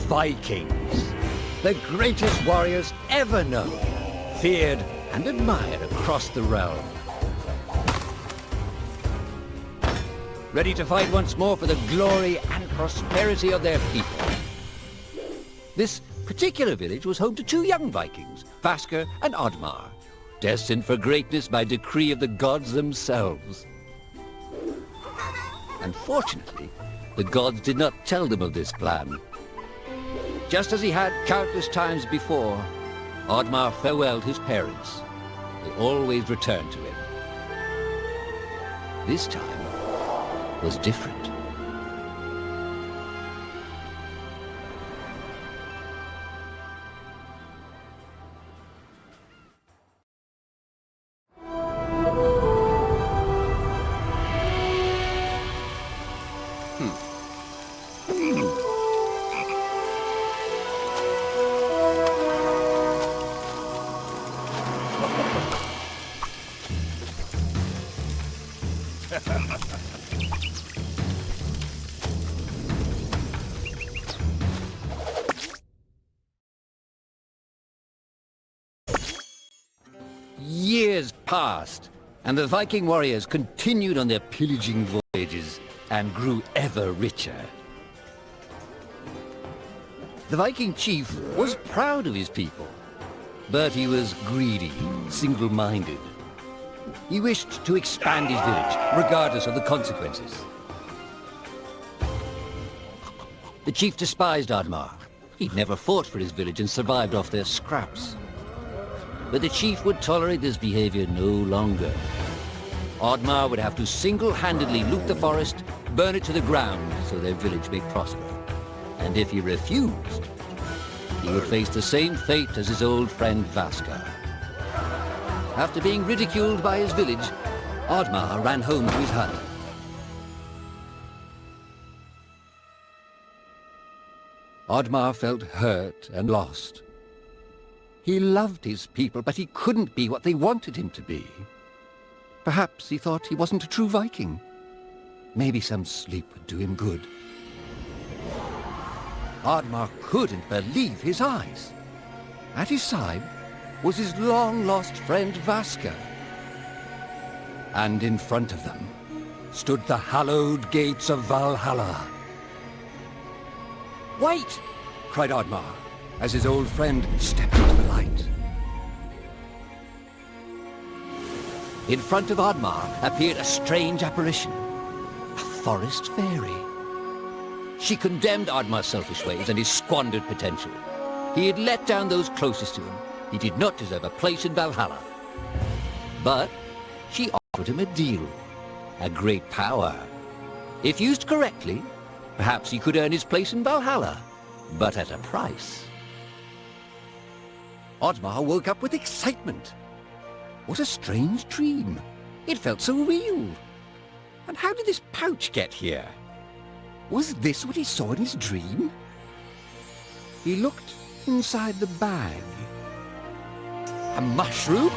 Vikings, the greatest warriors ever known, feared and admired across the realm. Ready to fight once more for the glory and prosperity of their people. This particular village was home to two young Vikings, Vasker and Oddmar, destined for greatness by decree of the gods themselves. Unfortunately, the gods did not tell them of this plan. Just as he had countless times before, Oddmar farewelled his parents. They always returned to him. This time was different. Years passed, and the Viking warriors continued on their pillaging voyages and grew ever richer. The Viking chief was proud of his people, but he was greedy, single-minded. He wished to expand his village, regardless of the consequences. The chief despised Oddmar. He'd never fought for his village and survived off their scraps. But the chief would tolerate this behavior no longer. Oddmar would have to single-handedly loot the forest, burn it to the ground so their village may prosper. And if he refused, he would face the same fate as his old friend Vasker. After being ridiculed by his village, Oddmar ran home to his hut. Oddmar felt hurt and lost. He loved his people, but he couldn't be what they wanted him to be. Perhaps he thought he wasn't a true Viking. Maybe some sleep would do him good. Oddmar couldn't believe his eyes. At his side was his long-lost friend Vasker. And in front of them stood the hallowed gates of Valhalla. "Wait!" cried Oddmar, as his old friend stepped into the light. In front of Oddmar appeared a strange apparition, a forest fairy. She condemned Oddmar's selfish ways and his squandered potential. He had let down those closest to him. He did not deserve a place in Valhalla. But she offered him a deal, a great power. If used correctly, perhaps he could earn his place in Valhalla, but at a price. Oddmar woke up with excitement. What a strange dream. It felt so real. And how did this pouch get here? Was this what he saw in his dream? He looked inside the bag. A mushroom?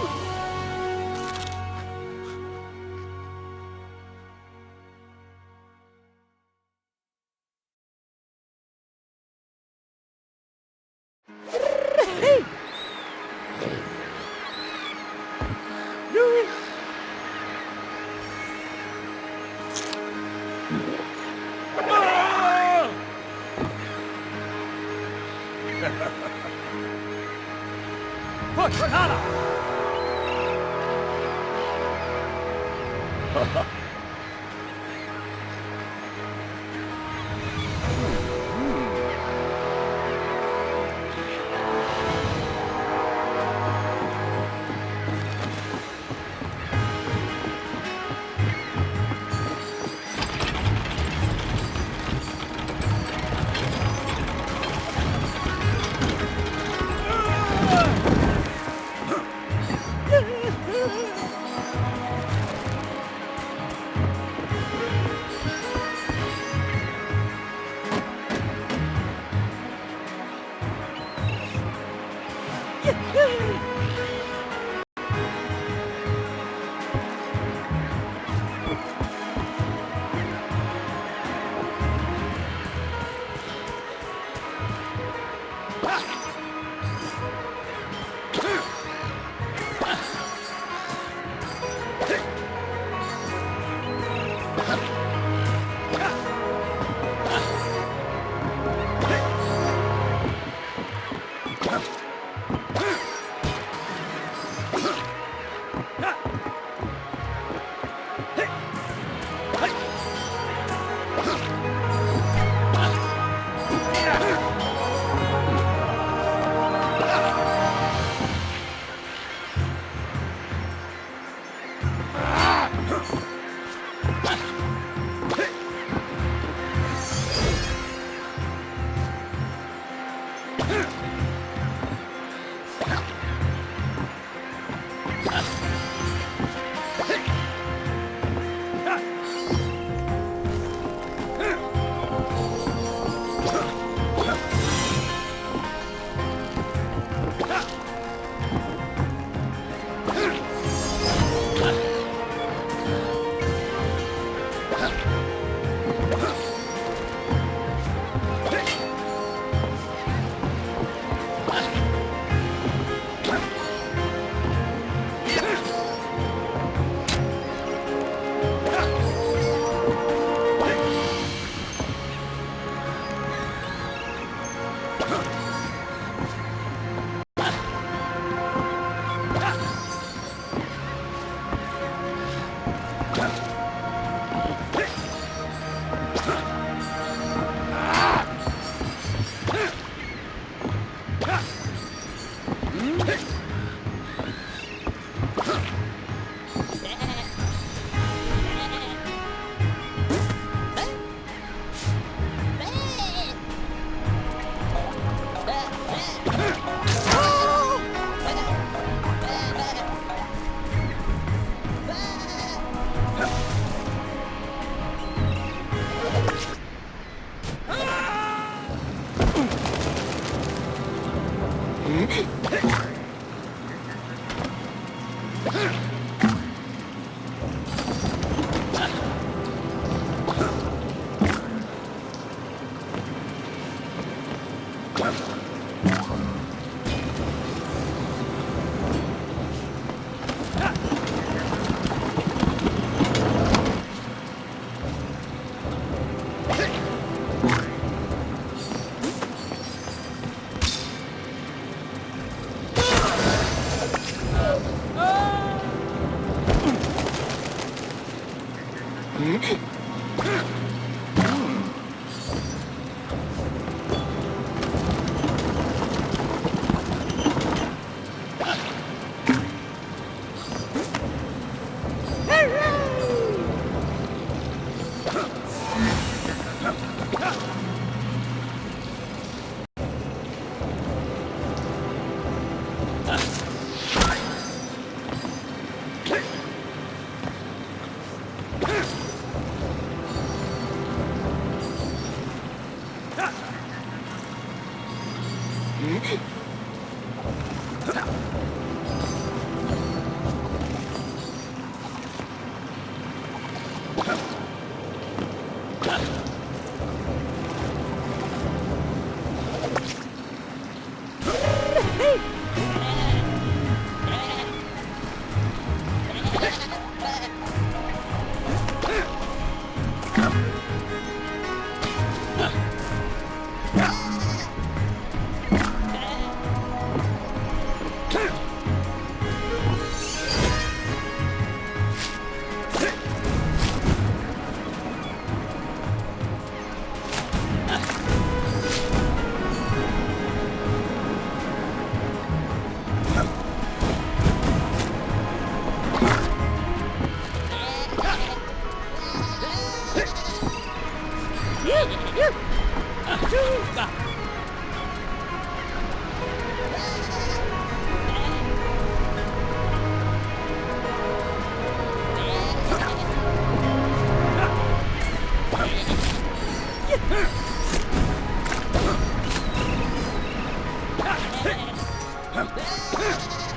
Huh.